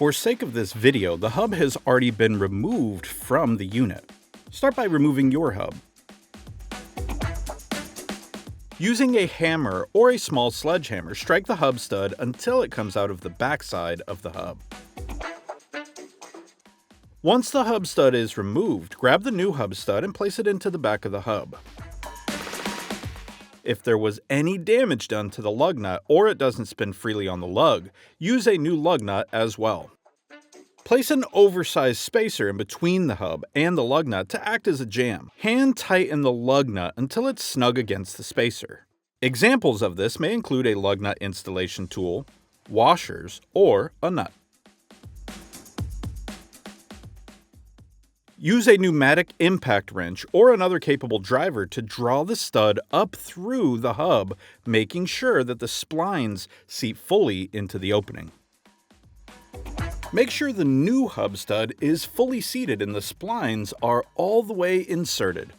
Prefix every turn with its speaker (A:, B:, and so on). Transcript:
A: For sake of this video, the hub has already been removed from the unit. Start by removing your hub. Using a hammer or a small sledgehammer, strike the hub stud until it comes out of the backside of the hub. Once the hub stud is removed, grab the new hub stud and place it into the back of the hub. If there was any damage done to the lug nut or it doesn't spin freely on the lug, use a new lug nut as well. Place an oversized spacer in between the hub and the lug nut to act as a jam. Hand tighten the lug nut until it's snug against the spacer. Examples of this may include a lug nut installation tool, washers, or a nut. Use a pneumatic impact wrench or another capable driver to draw the stud up through the hub, making sure that the splines seat fully into the opening. Make sure the new hub stud is fully seated and the splines are all the way inserted.